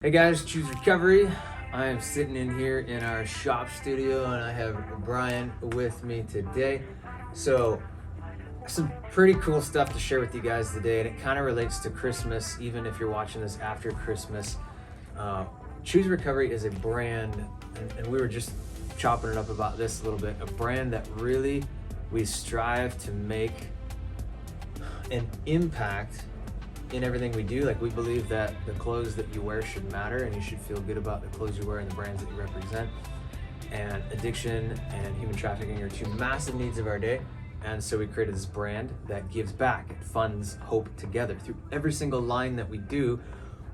Hey guys, Choose Recovery. I am sitting in here in our shop studio and I have Brian with me today. So, some pretty cool stuff to share with you guys today, and it kind of relates to Christmas, even if you're watching this after Christmas. Choose Recovery is a brand, and we were just chopping it up about this a little bit, a brand that really we strive to make an impact in everything we do. Like, we believe that the clothes that you wear should matter, and you should feel good about the clothes you wear and the brands that you represent. And addiction and human trafficking are two massive needs of our day. And so we created this brand that gives back. It funds hope together. Through every single line that we do,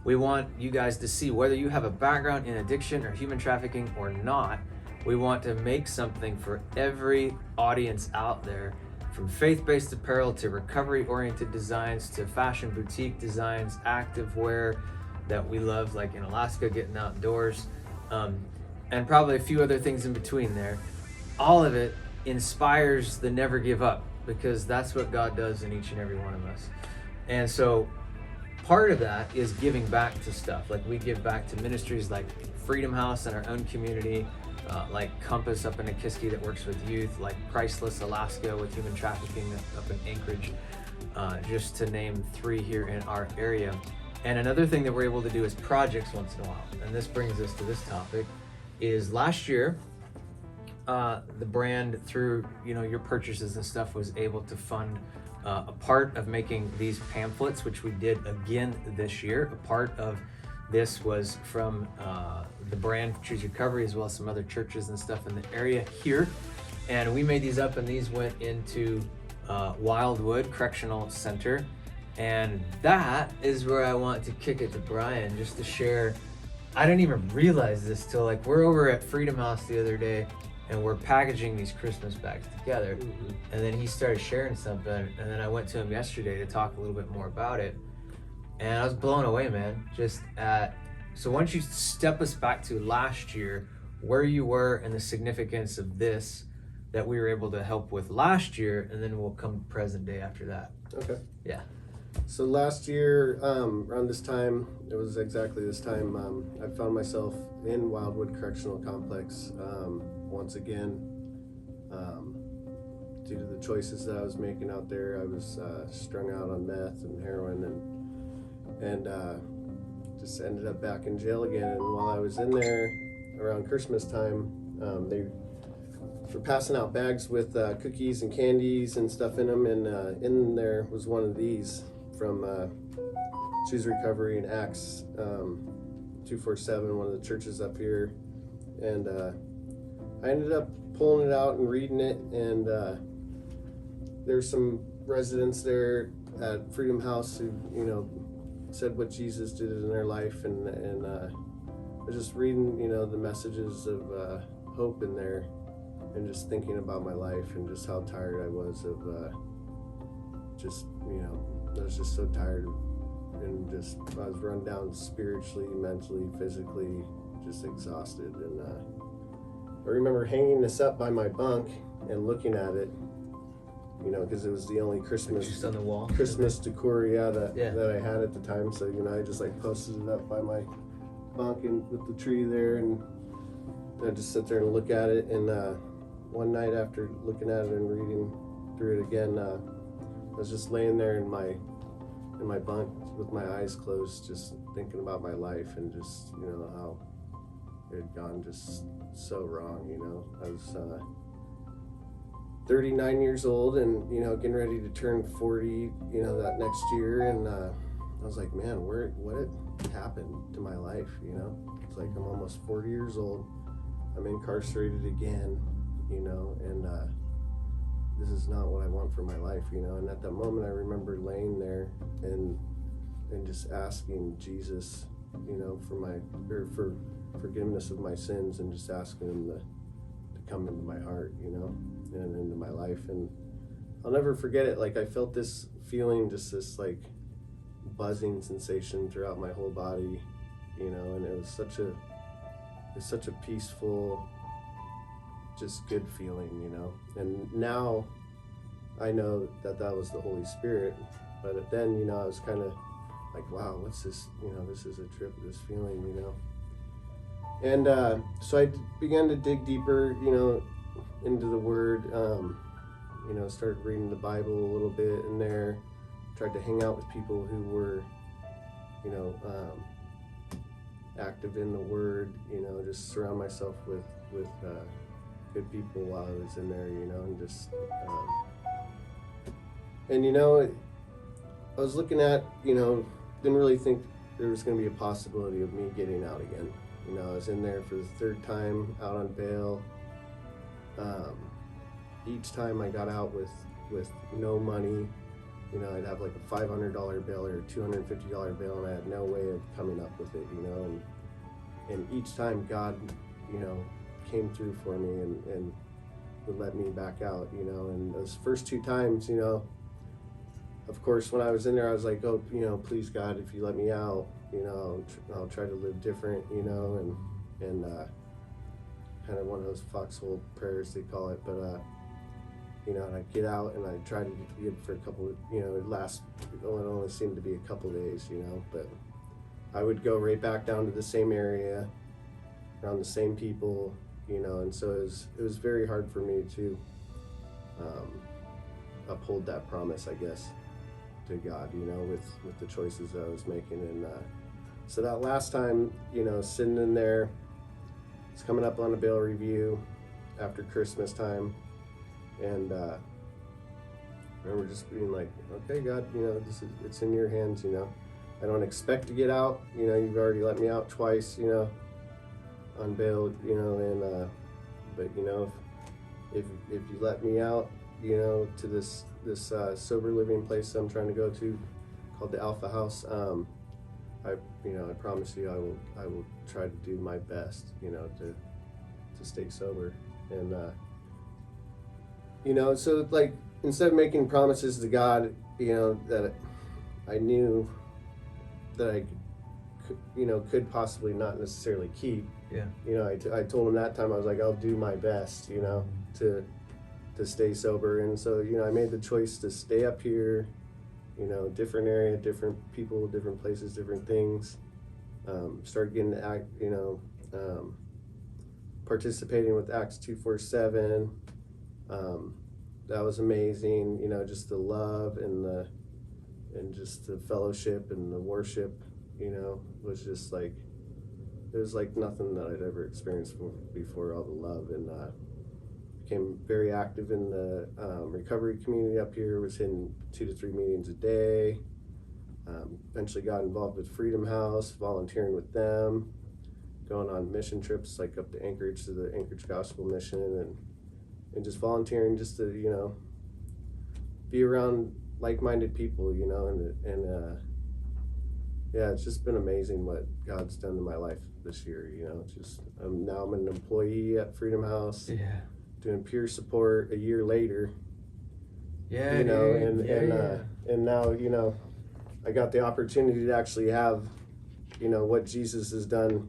we want you guys to see, whether you have a background in addiction or human trafficking or not, we want to make something for every audience out there, from faith-based apparel to recovery-oriented designs to fashion boutique designs, active wear that we love, like in Alaska, getting outdoors, and probably a few other things in between there. All of it inspires the never give up, because that's what God does in each and every one of us. And so part of that is giving back to stuff. Like, we give back to ministries like Freedom House in our own community, like Compass up in Nikiski that works with youth, like Priceless Alaska with human trafficking up in Anchorage, just to name three here in our area. And another thing that we're able to do is projects once in a while. And this brings us to this topic, is last year, the brand, through your purchases and stuff, was able to fund a part of making these pamphlets, which we did again this year. A part of this was from the brand Choose Recovery, as well as some other churches and stuff in the area here. And we made these up, and these went into Wildwood Correctional Center. And that is where I want to kick it to Brian, just to share. I didn't even realize this till, like, we're over at Freedom House the other day, and we're packaging these Christmas bags together. Mm-hmm. And then he started sharing something, and then I went to him yesterday to talk a little bit more about it. And I was blown away, man. So why don't you step us back to last year, where you were and the significance of this that we were able to help with last year, and then we'll come to present day after that. Okay. Yeah. So last year, around this time, it was exactly this time, I found myself in Wildwood Correctional Complex once again. Due to the choices that I was making out there, I was strung out on meth and heroin, and just ended up back in jail again. And while I was in there around Christmas time, they were passing out bags with cookies and candies and stuff in them, and in there was one of these from Choose Recovery in Acts 247, one of the churches up here. And I ended up pulling it out and reading it, and there's some residents there at Freedom House who, said what Jesus did in their life, and I was just reading, the messages of hope in there, and just thinking about my life and just how tired I was of I was just so tired, and just I was run down spiritually, mentally, physically, just exhausted. And I remember hanging this up by my bunk and looking at it, because it was the only Christmas just on the wall, Christmas decor, that I had at the time. So I just posted it up by my bunk and with the tree there, and I just sit there and look at it. And one night, after looking at it and reading through it again, I was just laying there in my bunk with my eyes closed, just thinking about my life, and just how it had gone just so wrong. I was 39 years old, and getting ready to turn 40 that next year, and I was like, man, what happened to my life? It's like I'm almost 40 years old, I'm incarcerated again, and this is not what I want for my life, and at that moment I remember laying there and just asking Jesus, for forgiveness of my sins, and just asking him to come into my heart, and into my life. And I'll never forget it. Like, I felt this feeling, just this like buzzing sensation throughout my whole body, and it was such a peaceful, just good feeling, and now I know that was the Holy Spirit. But then, I was kind of like, wow, what's this? This is a trip, this feeling, And so I began to dig deeper, into the Word. Started reading the Bible a little bit in there. Tried to hang out with people who were, active in the Word. Just surround myself with good people while I was in there. And just I was looking at, didn't really think there was going to be a possibility of me getting out again. I was in there for the third time out on bail. Each time I got out with no money, I'd have like a $500 bail or a $250 bail, and I had no way of coming up with it, and each time God, came through for me and would let me back out, and those first two times, of course, when I was in there, I was like, oh, please God, if you let me out, I'll try to live different, and kind of one of those foxhole prayers they call it, but and I get out and I try to get good for a couple of, it only seemed to be a couple of days, but I would go right back down to the same area, around the same people, and so it was very hard for me to uphold that promise, I guess, to God, with the choices that I was making. And so that last time, sitting in there, it's coming up on a bail review after Christmas time, and I remember just being like, okay, God, it's in your hands, I don't expect to get out, you've already let me out twice, on bail, and but if you let me out, to this sober living place I'm trying to go to, called the Alpha House, I promise you I will try to do my best, to stay sober. And so like, instead of making promises to God, that I knew that I could possibly not necessarily keep. Yeah. I told him that time, I was like, I'll do my best, to stay sober. And so, I made the choice to stay up here, different area, different people, different places, different things. Started getting to act, participating with Acts 247. That was amazing, just the love and just the fellowship and the worship, was just like, it was like nothing that I'd ever experienced before, all the love. And became very active in the recovery community up here, was hitting 2 to 3 meetings a day. Eventually got involved with Freedom House, volunteering with them, going on mission trips like up to Anchorage, to the Anchorage Gospel Mission, and just volunteering just to, be around like-minded people, and yeah, it's just been amazing what God's done in my life this year, just now I'm an employee at Freedom House. Yeah. Doing peer support a year later. Yeah. And now, I got the opportunity to actually have, what Jesus has done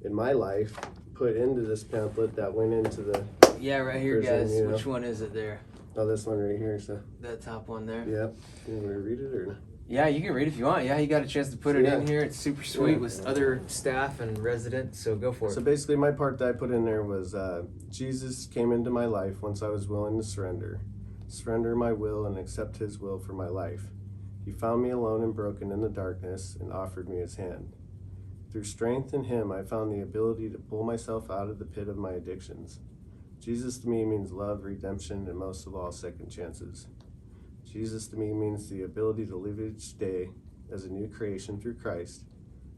in my life put into this pamphlet that went into the right here, prison, guys. Which one is it there? Oh, this one right here. So that top one there. Yep. You want me to read it or? Yeah, you can read if you want. Yeah, you got a chance to put it in here. It's super sweet with other staff and residents, so go for it. So basically my part that I put in there was, Jesus came into my life once I was willing to surrender my will and accept his will for my life. He found me alone and broken in the darkness and offered me his hand. Through strength in him, I found the ability to pull myself out of the pit of my addictions. Jesus to me means love, redemption, and most of all, second chances. Jesus to me means the ability to live each day as a new creation through Christ.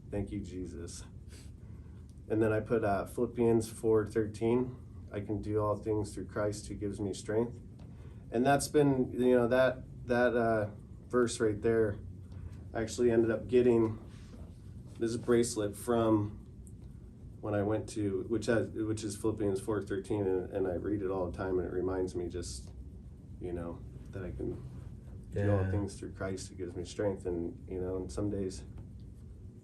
Thank you, Jesus. And then I put Philippians 4:13. I can do all things through Christ who gives me strength. And that's been, that verse right there, I actually ended up getting this bracelet from when I went to, which is Philippians 4:13, and I read it all the time, and it reminds me just, that I can do all things through Christ who gives me strength. And and some days,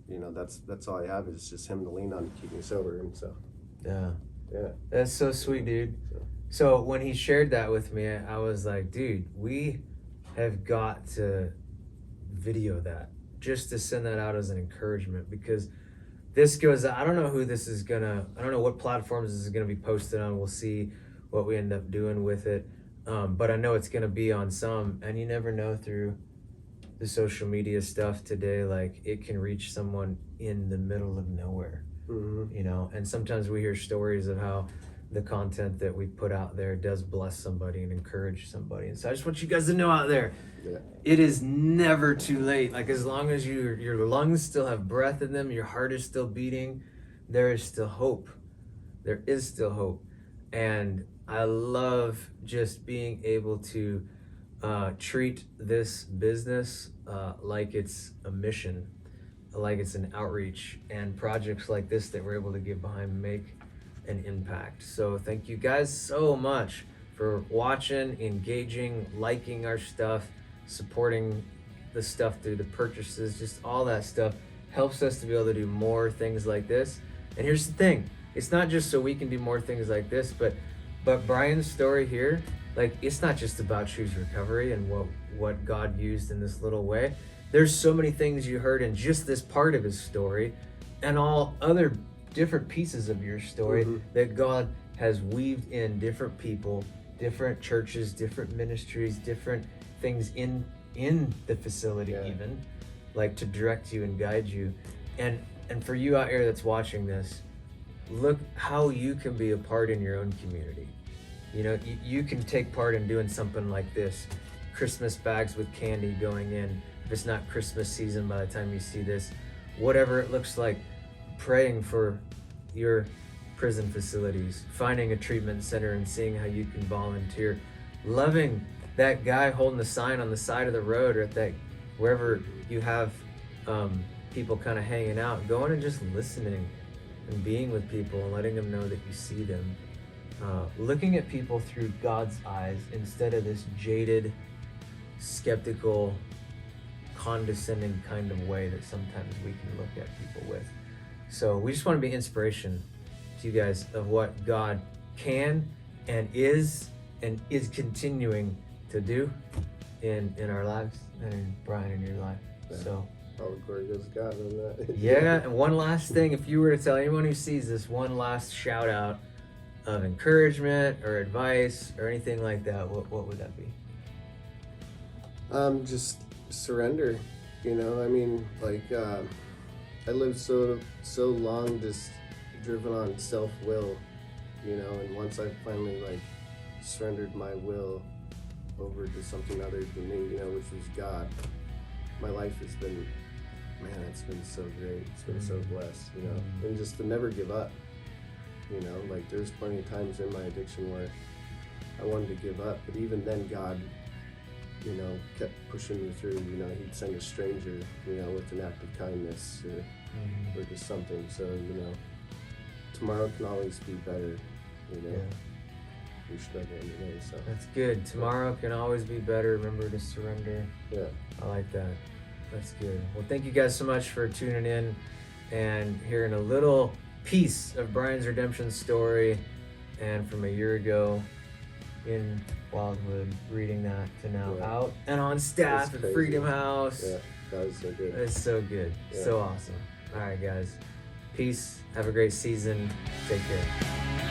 that's all I have is just him to lean on to keep me sober. And so yeah, that's so sweet, dude. So when he shared that with me, I was like, dude, we have got to video that. just to send that out as an encouragement, because this goes, I don't know who this is gonna, I don't know what platforms this is gonna be posted on. We'll see what we end up doing with it. But I know it's gonna be on some, and you never know through the social media stuff today, like it can reach someone in the middle of nowhere, you know, and sometimes we hear stories of how the content that we put out there does bless somebody and encourage somebody. And so I just want you guys to know out there, it is never too late. Like as long as your lungs still have breath in them, your heart is still beating, there is still hope. There is still hope. And I love just being able to treat this business like it's a mission, like it's an outreach, and projects like this that we're able to get behind make an impact. So thank you guys so much for watching, engaging, liking our stuff, supporting the stuff through the purchases. Just all that stuff helps us to be able to do more things like this. And here's the thing, it's not just so we can do more things like this, but Brian's story here, like it's not just about Choose Recovery and what God used in this little way. There's so many things you heard in just this part of his story and all other different pieces of your story that God has weaved in different people, different churches, different ministries, different things in the facility, even like to direct you and guide you. And for you out here that's watching this, look how you can be a part in your own community. You know, you can take part in doing something like this. Christmas bags with candy going in. If it's not Christmas season by the time you see this, whatever it looks like, praying for your prison facilities, finding a treatment center and seeing how you can volunteer, loving that guy holding the sign on the side of the road, or at that wherever you have people kind of hanging out, going and just listening and being with people and letting them know that you see them. Looking at people through God's eyes instead of this jaded, skeptical, condescending kind of way that sometimes we can look at people with. So we just want to be inspiration to you guys of what God can and is continuing to do in our lives, and in Brian, in your life. So all glory goes to God on that. Yeah, and one last thing, if you were to tell anyone who sees this one last shout out of encouragement or advice or anything like that, what would that be? Just surrender. You know, I mean, like I lived so long just driven on self-will, you know, and once I finally like surrendered my will over to something other than me, you know, which was God, my life has been, man, it's been so great. It's been so blessed, you know, and just to never give up, you know, like there's plenty of times in my addiction where I wanted to give up, but even then God, you know, kept pushing me through. You know, he'd send a stranger, you know, with an act of kindness or just something. So, you know, tomorrow can always be better, you know. We struggle anyway, so. That's good. Tomorrow can always be better. Remember to surrender. Yeah. I like that. That's good. Well, thank you guys so much for tuning in and hearing a little piece of Brian's redemption story, and from a year ago in Wildwood, reading that to now out and on staff at Freedom House. Yeah, that was so good. It's so good. So awesome. All right, guys. Peace. Have a great season. Take care.